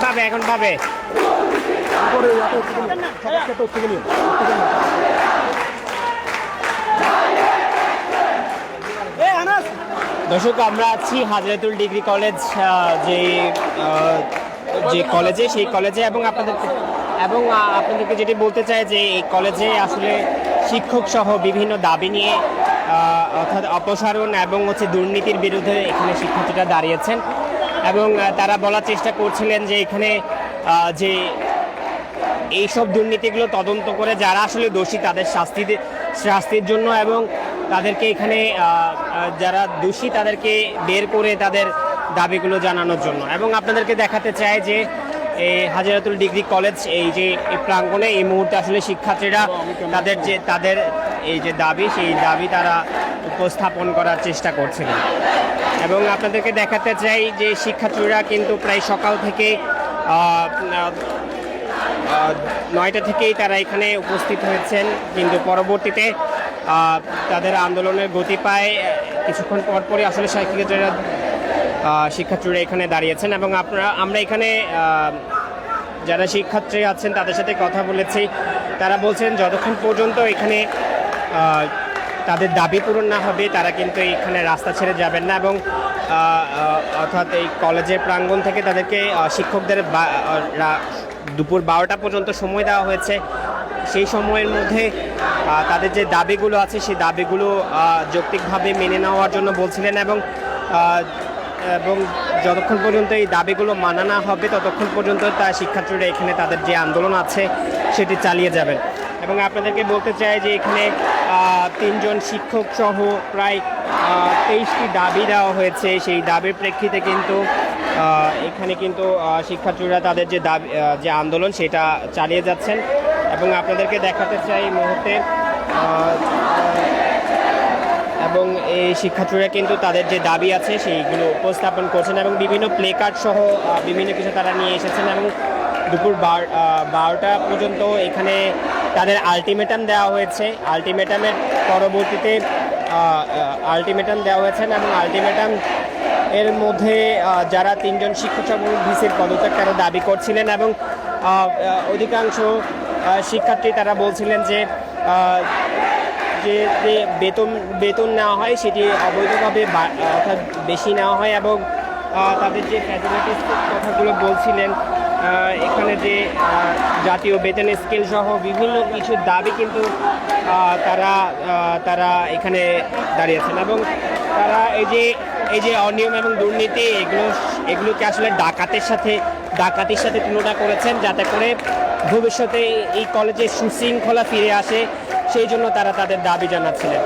পাবে এখন পাবে। দর্শক আমরা আছি হাজরাতুল ডিগ্রি কলেজ যে কলেজে, সেই কলেজে, এবং আপনাদেরকে যেটি বলতে চাই যে এই কলেজে আসলে শিক্ষক সহ বিভিন্ন দাবি নিয়ে অর্থাৎ অপসারণ এবং দুর্নীতির বিরুদ্ধে এখানে শিক্ষার্থীরা দাঁড়িয়েছেন এবং তারা বলার চেষ্টা করছিলেন যে এখানে যে এইসব দুর্নীতিগুলো তদন্ত করে যারা আসলে দোষী তাদের শাস্তির জন্য এবং তাদেরকে এখানে যারা দোষী তাদেরকে বের করে তাদের দাবিগুলো জানানোর জন্য। এবং আপনাদেরকে দেখাতে চাই যে এই হাজরাতুল ডিগ্রি কলেজ এই যে প্রাঙ্গণে এই মুহূর্তে আসলে শিক্ষার্থীরা তাদের এই যে দাবি, সেই দাবি তারা উপস্থাপন করার চেষ্টা করছিলেন। এবং আপনাদেরকে দেখাতে চাই যে শিক্ষার্থীরা কিন্তু প্রায় সকাল থেকে 9টা থেকেই তারা এখানে উপস্থিত হয়েছেন, কিন্তু পরবর্তীতে তাদের আন্দোলনের গতি পায় কিছুক্ষণ পরপরই আসলে শিক্ষার্থীরা এখানে দাঁড়িয়েছেন। এবং আমরা এখানে যারা শিক্ষার্থী আছেন তাদের সাথে কথা বলেছি, তারা বলছেন যতক্ষণ পর্যন্ত এখানে তাদের দাবি পূরণ না হবে তারা কিন্তু এখানে রাস্তা ছেড়ে যাবেন না। এবং অর্থাৎ এই কলেজের প্রাঙ্গণ থেকে তাদেরকে শিক্ষকদের দুপুর 12টা পর্যন্ত সময় দেওয়া হয়েছে। সেই সময়ের মধ্যে তাদের যে দাবিগুলো আছে সেই দাবিগুলো যৌক্তিকভাবে মেনে নেওয়ার জন্য বলছিলেন এবং যতক্ষণ পর্যন্ত এই দাবিগুলো মানা না হবে ততক্ষণ পর্যন্ত শিক্ষার্থীরা এখানে তাদের যে আন্দোলন আছে সেটি চালিয়ে যাবেন। এবং আপনাদেরকে বলতে চাই যে এখানে 3জন শিক্ষক সহ প্রায় 23টি দাবি দেওয়া হয়েছে। সেই দাবির প্রেক্ষিতে কিন্তু এখানে কিন্তু শিক্ষার্থীরা তাদের যে দাবি যে আন্দোলন সেটা চালিয়ে যাচ্ছেন। এবং আপনাদেরকে দেখাতে চাই এই মুহূর্তে এবং এই শিক্ষার্থীরা কিন্তু তাদের যে দাবি আছে সেইগুলো উপস্থাপন করছেন এবং বিভিন্ন প্লে কার্ড সহ বিভিন্ন কিছু তারা নিয়ে এসেছেন। এবং দুপুর 12টা পর্যন্ত এখানে তাদের আলটিমেটাম দেওয়া হয়েছে। আলটিমেটামের পরবর্তীতে আলটিমেটাম দেওয়া হয়েছে এবং আলটিমেটাম এর মধ্যে যারা 3জন শিক্ষক এবং ভিসির পদত্যাগ তারা দাবি করছিলেন এবং অধিকাংশ শিক্ষার্থী তারা বলছিলেন যে যে বেতন নেওয়া হয় সেটি অবৈধভাবে অর্থাৎ বেশি নেওয়া হয় এবং তাদের যে ফ্যাসিলিটিস কথাগুলো বলছিলেন এখানে যে জাতীয় বেতন স্কেল সহ বিভিন্ন কিছু দাবি কিন্তু তারা এখানে দাঁড়িয়েছেন। এবং তারা এই যে অনিয়ম এবং দুর্নীতি এগুলোকে আসলে ডাকাতির সাথে তুলনা করেছেন, যাতে করে ভবিষ্যতে এই কলেজে সুশৃঙ্খলা ফিরে আসে, সেই জন্য তারা তাদের দাবি জানাচ্ছিলেন।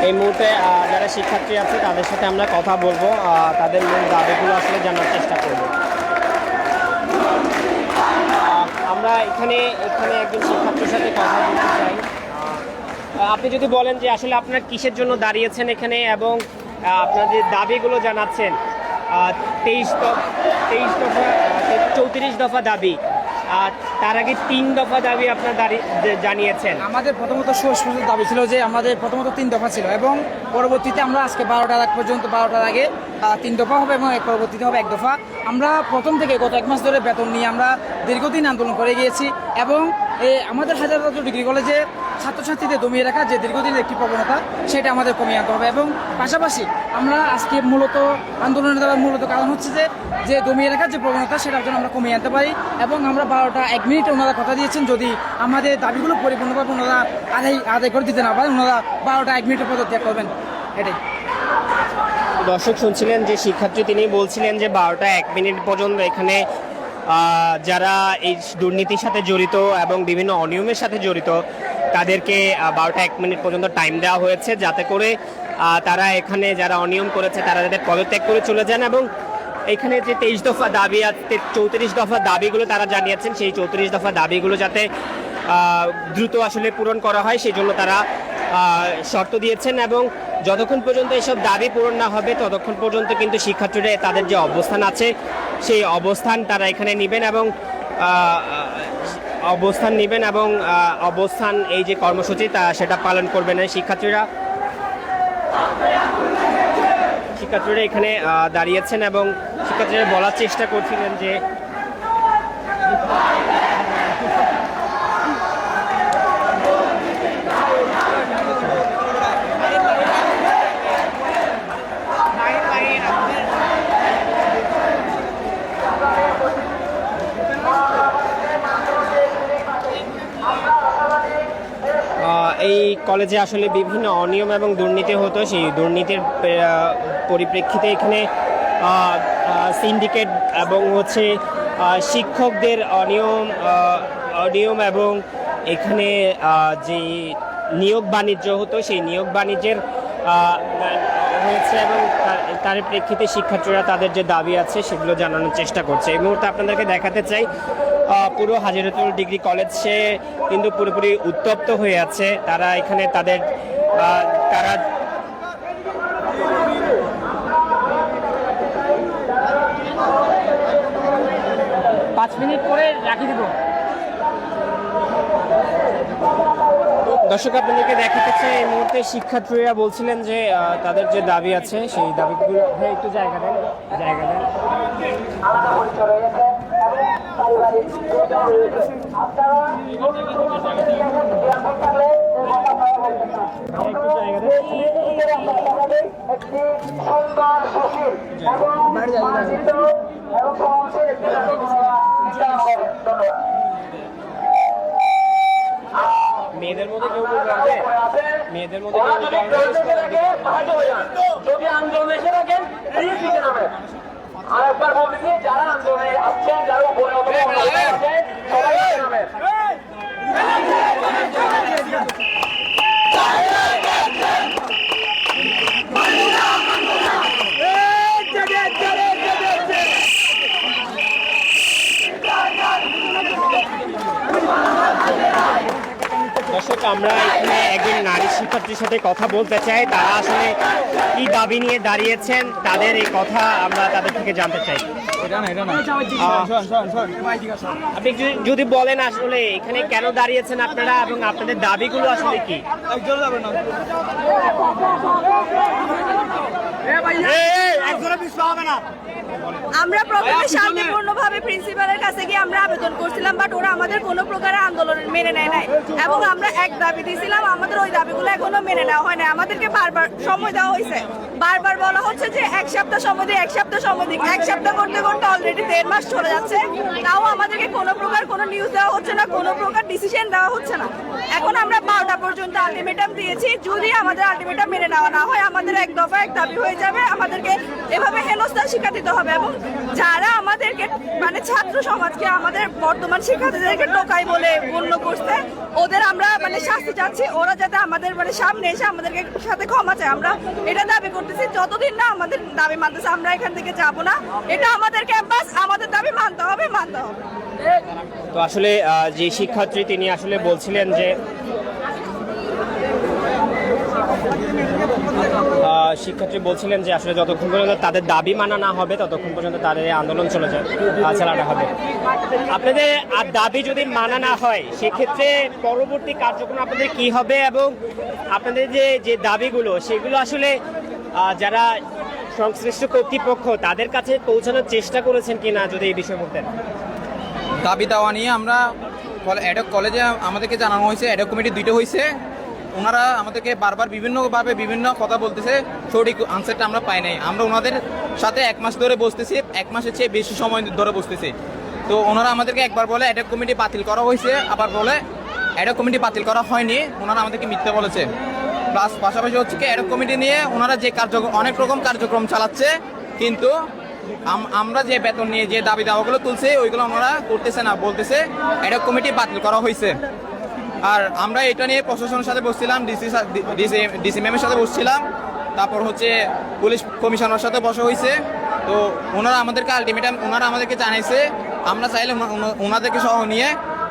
এই মুহূর্তে যারা শিক্ষার্থী আছে তাদের সাথে আমরা কথা বলবো, তাদের মূল দাবিগুলো আসলে জানার চেষ্টা করব। আমরা এখানে একজন শিক্ষার্থীর সাথে কথা বলতে চাই। আপনি যদি বলেন যে আসলে আপনার কিসের জন্য দাঁড়িয়েছেন এখানে এবং আপনার যে দাবিগুলো জানাচ্ছেন, 34 দফা দাবি, তার আগে 3 দফা দাবি আপনার জানিয়েছেন। আমাদের প্রথমত সুস্পষ্ট দাবি ছিল যে আমাদের প্রথমত 3 দফা ছিল এবং পরবর্তীতে আমরা আজকে 12টার আগ পর্যন্ত 12টার আগে 3 দফা হবে এবং পরবর্তীতে হবে 1 দফা। আমরা প্রথম থেকে গত 1 মাস ধরে বেতন নিয়ে আমরা দীর্ঘদিন আন্দোলন করে গিয়েছি এবং আমাদের হাজারদুয়ারি ডিগ্রি কলেজে ছাত্রছাত্রীদের দমিয়ে রাখা যে দীর্ঘদিনের একটি প্রবণতা সেটা আমাদের কমিয়ে আনতে হবে। এবং পাশাপাশি আমরা আজকে মূলত আন্দোলনের দ্বারা মূলত কারণ হচ্ছে যে দমিয়ে রাখার যে প্রবণতা সেটার জন্য আমরা কমিয়ে আনতে পারি। এবং আমরা 12টা 1 মিনিট ওনারা কথা দিয়েছেন যদি আমাদের দাবিগুলো পরিপূর্ণভাবে ওনারা আদায় করে দিতে না পারেন ওনারা 12টা 1 মিনিটের পদত্যাগ করবেন, এটাই। দর্শক শুনছিলেন যে শিক্ষার্থী তিনি বলছিলেন যে 12টা 1 মিনিট পর্যন্ত এখানে যারা এই দুর্নীতির সাথে জড়িত এবং বিভিন্ন অনিয়মের সাথে জড়িত তাদেরকে 12টা 1 মিনিট পর্যন্ত টাইম দেওয়া হয়েছে, যাতে করে তারা এখানে যারা অনিয়ম করেছে তারা যাদের পদত্যাগ করে চলে যান। এবং এখানে যে 23 দফা দাবি আছে, 34 দফা দাবিগুলো তারা জানিয়েছেন, সেই 34 দফা দাবিগুলো যাতে দ্রুত আসলে পূরণ করা হয় সেই জন্য তারা শর্ত দিয়েছেন। এবং যতক্ষণ পর্যন্ত এসব দাবি পূরণ না হবে ততক্ষণ পর্যন্ত কিন্তু শিক্ষার্থীরা তাদের যে অবস্থান আছে সেই অবস্থান তারা এখানে নেবেন এবং অবস্থান এই যে কর্মসূচি সেটা পালন করবেন শিক্ষার্থীরা। শিক্ষার্থীরা এখানে দাঁড়িয়েছেন এবং শিক্ষার্থীরা বলার চেষ্টা করছিলেন যে এই কলেজে আসলে বিভিন্ন অনিয়ম এবং দুর্নীতি হতো, সেই দুর্নীতির পরিপ্রেক্ষিতে এখানে সিন্ডিকেট এবং হচ্ছে শিক্ষকদের অনিয়ম এবং এখানে যে নিয়োগ বাণিজ্য হতো সেই নিয়োগ বাণিজ্যের হয়েছে এবং তার প্রেক্ষিতে শিক্ষার্থীরা তাদের যে দাবি আছে সেগুলো জানানোর চেষ্টা করছে। এই মুহূর্তে আপনাদেরকে দেখাতে চাই পুরো হাজিরাতুল ডিগ্রি কলেজ সে কিন্তু পুরোপুরি উত্তপ্ত হয়ে আছে। তারা এখানে তাদের তারা পাঁচ মিনিট পরে রাখি দিব। দর্শক আপনাদেরকে দেখাতে চাই এই মুহূর্তে শিক্ষার্থীরা বলছিলেন যে তাদের যে দাবি আছে সেই দাবিগুলো একটু জায়গা দেন। মেয়েদের মধ্যে কেউ বলবে, মেয়েদের মধ্যে যদি আন্দোলন এসে থাকেন আরেকবার বলতেছি, যারা আন্দোলনে আসছেন, যারা উপরে সবাই নামেন। দর্শক আমরা এখানে একজন নারী শিক্ষার্থীর সাথে কথা বলতে চাই, তারা আসলে কি দাবি নিয়ে দাঁড়িয়েছেন তাদের এই কথা আমরা তাদের থেকে জানতে চাই। আপনি যদি বলেন আসলে এখানে কেন দাঁড়িয়েছেন আপনারা এবং আপনাদের দাবিগুলো আসলে কি? আমরা প্রথমে শান্তিপূর্ণভাবে প্রিন্সিপালের কাছে গিয়ে আমরা আবেদন করছিলাম, বাট ওরা আমাদের কোনো প্রকারের আন্দোলন মেনে নেয় নাই এবং আমরা এক দাবি দিয়েছিলাম, আমাদের ওই দাবিগুলো এখনো মেনে নেওয়া হয় না। আমাদেরকে বারবার সময় দেওয়া হয়েছে, বারবার বলা হচ্ছে যে এক সপ্তাহ সময় দিই, এক সপ্তাহ সময় দিই। এক সপ্তাহ করতে করতে অলরেডি 1.5 মাস চলে যাচ্ছে, তাও আমাদেরকে কোনো প্রকার কোনো নিউজ দেওয়া হচ্ছে না, কোনো প্রকার ডিসিশন দেওয়া হচ্ছে না। এখন আমরা 12টা পর্যন্ত আলটিমেটাম দিয়েছি, যদি আমাদের আলটিমেটাম মেনে নেওয়া না হয় আমাদের এক দফা এক দাবি হয়ে যাবে, আমাদেরকে এভাবে হেনস্থার শিক্ষা দিতে হবে। এবং যারা আমাদেরকে মানে ছাত্র সমাজকে আমাদের বর্তমান শিক্ষার্থীদেরকে টোকাই বলে গণ্য করছে, ওদের আমরা মানে শাস্তি চাচ্ছি, ওরা যাতে আমাদের মানে সামনে এসে আমাদেরকে সাথে ক্ষমা চায়। আমরা এটা দাবি করতেছি, যতদিন না আমাদের দাবি মানতেছে আমরা এখান থেকে যাব না। এটা আমাদের ক্যাম্পাস, আমাদের দাবি মানতে হবে, মানতে হবে। তো আসলে যে শিক্ষার্থী তিনি আসলে বলছিলেন যে শিক্ষার্থী বলছিলেন যে আসলে যতক্ষণ পর্যন্ত তাদের দাবি মানা না হবে ততক্ষণ পর্যন্ত তাদের এই আন্দোলন চালানো হবে। আপনাদের দাবি যদি মানা না হয় সেক্ষেত্রে পরবর্তী কার্যক্রম আপনাদের কি হবে এবং আপনাদের যে দাবিগুলো সেগুলো আসলে যারা সংশ্লিষ্ট কর্তৃপক্ষ তাদের কাছে পৌঁছানোর চেষ্টা করেছেন কিনা যদি এই বিষয়ে বলতেন। দাবি দেওয়া নিয়ে আমরা অ্যাডক কলেজে আমাদেরকে জানানো হয়েছে, অ্যাডক কমিটি 2টা হয়েছে, ওনারা আমাদেরকে বারবার বিভিন্নভাবে বিভিন্ন কথা বলতেছে, সঠিক আনসারটা আমরা পাই নাই। আমরা ওনাদের সাথে 1 মাস ধরে বসতেছি, 1 মাসের চেয়ে বেশি সময় ধরে বসতেছি। তো ওনারা আমাদেরকে একবার বলে অ্যাডক কমিটি বাতিল করা হয়েছে, আবার বলে অ্যাডক কমিটি বাতিল করা হয়নি, ওনারা আমাদেরকে মিথ্যা বলেছে। প্লাস পাশাপাশি হচ্ছে কি অ্যাডক কমিটি নিয়ে ওনারা যে অনেক রকম কার্যক্রম চালাচ্ছে, কিন্তু আমরা যে বেতন নিয়ে যে দাবি দাওয়াগুলো তুলছে ওইগুলো ওনারা করতেছে না, বলতেছে অ্যাডক কমিটি বাতিল করা হয়েছে। আর আমরা এটা নিয়ে প্রশাসনের সাথে বসছিলাম, ডিসি ম্যামের সাথে বসছিলাম, তারপর হচ্ছে পুলিশ কমিশনারের সাথে বসা হয়েছে। তো ওনারা আমাদেরকে আলটিমেটাম ওনারা আমাদেরকে জানাইছে, আমরা চাইলে ওনাদেরকে সহ নিয়ে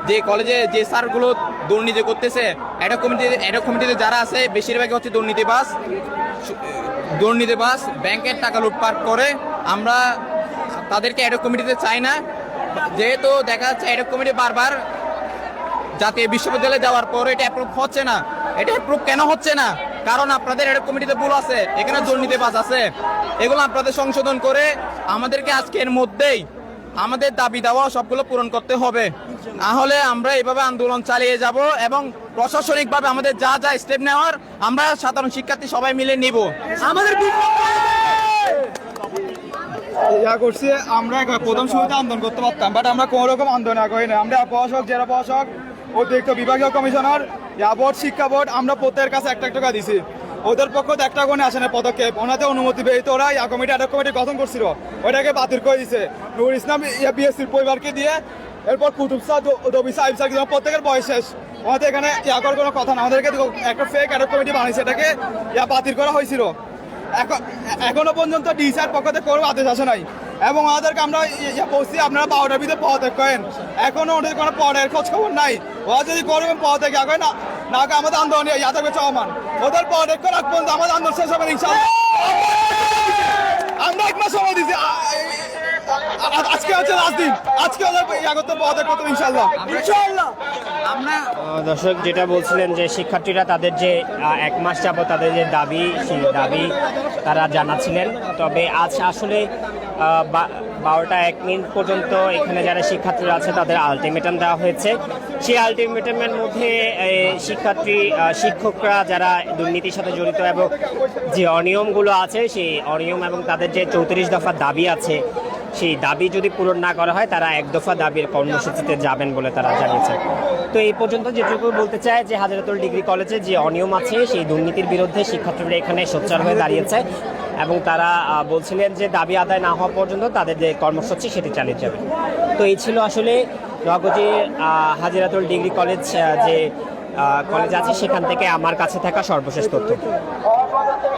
যে কলেজে যে স্যারগুলো দুর্নীতি করতেছে, অ্যাডক কমিটিতে যারা আছে বেশিরভাগই হচ্ছে দুর্নীতিবাজ, ব্যাংকের টাকা লুটপাট করে। আমরা তাদেরকে অ্যাডক কমিটিতে চাই না, যেহেতু দেখা যাচ্ছে অ্যাডক কমিটি বারবার জাতীয় বিশ্ববিদ্যালয়ে যাওয়ার পর এটা অ্যাপ্রুভ হচ্ছে না। এটা অ্যাপ্রুভ কেন হচ্ছে না? কারণ আপনাদের এডক কমিটিতে ভুল আছে, এখানে দুর্নীতিবাজ আছে, এগুলো আপনাদের সংশোধন করে আমাদেরকে আজকের মধ্যেই আমাদের দাবি দেওয়া সবগুলো পূরণ করতে হবে। না হলে আমরা এইভাবে আন্দোলন চালিয়ে যাব এবং প্রশাসনিকভাবে আমাদের যা যা স্টেপ নেওয়ার আমরা সাধারণ শিক্ষার্থী সবাই মিলে নিব। আমাদের ইয়া করছি আমরা প্রথম শুরুতে আন্দোলন করতে পারতাম, বাট আমরা কোনো রকম আন্দোলন করি না। আমরা প্রশাসক, জেলা প্রশাসক, অতিরিক্ত বিভাগীয় কমিশনার, বোর্ড, শিক্ষা বোর্ড, আমরা প্রত্যেকের কাছে একটা টাকা দিছি। ওদের পক্ষ একটা কোনো আসে না পদক্ষেপ, ওনাদের অনুমতি পেয়ে তো ওরা কমিটি অ্যাডক কমিটি গঠন করছিল, ওইটাকে বাতিল করে দিছে নুর ইসলাম বিএসসির পরিবারকে দিয়ে। এরপর কুতুব স্যার, রবি সাহেব স্যার, প্রত্যেকের বয়স শেষ, ওনাদের এখানে করার কোনো কথা না, আমাদেরকে একটা ফেক অ্যাডক কমিটি বানিয়েছে, এটাকে বাতিল করা হয়েছিল। এখনো পর্যন্ত ডিসিআর পক্ষ থেকে কোনো আদেশ আসে নাই এবং ওনাদেরকে আমরা বলছি আপনারা 12টার ভিতরে পদত্যাগ করেন, এখনো ওদের কোনো পদের খোঁজ খবর নাই। ওরা যদি করবেন পদত্যাগ আগে না আমাদের আন্দোলন ইয়া থাকবে চলমান, ওদের পদত্যাগ রাখ পর্যন্ত আমাদের আন্দোলন শেষ হবে ইনশাআল্লাহ। আমরা 1 মাস সময় দিচ্ছি, আজকে হচ্ছে লাস্ট দিন, আজকে ওদের ইয়া করতে পদত্যাগ করতে ইনশাআল্লাহ। আমরা দর্শক যেটা বলছিলেন যে শিক্ষার্থীরা তাদের যে 1 মাস যাবত তাদের যে দাবি, সেই দাবি তারা জানাচ্ছিলেন। তবে আজ আসলে 12টা 1 মিনিট পর্যন্ত এখানে যারা শিক্ষার্থীরা আছে তাদের আলটিমেটাম দেওয়া হয়েছে। সেই আলটিমেটামের মধ্যে শিক্ষকরা যারা দুর্নীতির সাথে জড়িত এবং যে অনিয়মগুলো আছে সেই অনিয়ম এবং তাদের যে 34 দফার দাবি আছে সেই দাবি যদি পূরণ না করা হয় তারা 1 দফা দাবির কর্মসূচিতে যাবেন বলে তারা জানিয়েছে। তো এই পর্যন্ত যেটুকু বলতে চায় যে হাজারাতুল ডিগ্রি কলেজে যে অনিয়ম আছে সেই দুর্নীতির বিরুদ্ধে শিক্ষার্থীরা এখানে সোচ্চার হয়ে দাঁড়িয়েছে এবং তারা বলছিলেন যে দাবি আদায় না হওয়া পর্যন্ত তাদের যে কর্মসূচি সেটি চালিয়ে যাবে। তো এই ছিল আসলে নগজে হাজারাতুল ডিগ্রি কলেজ যে কলেজ আছে সেখান থেকে আমার কাছে থাকা সর্বশেষ তথ্য।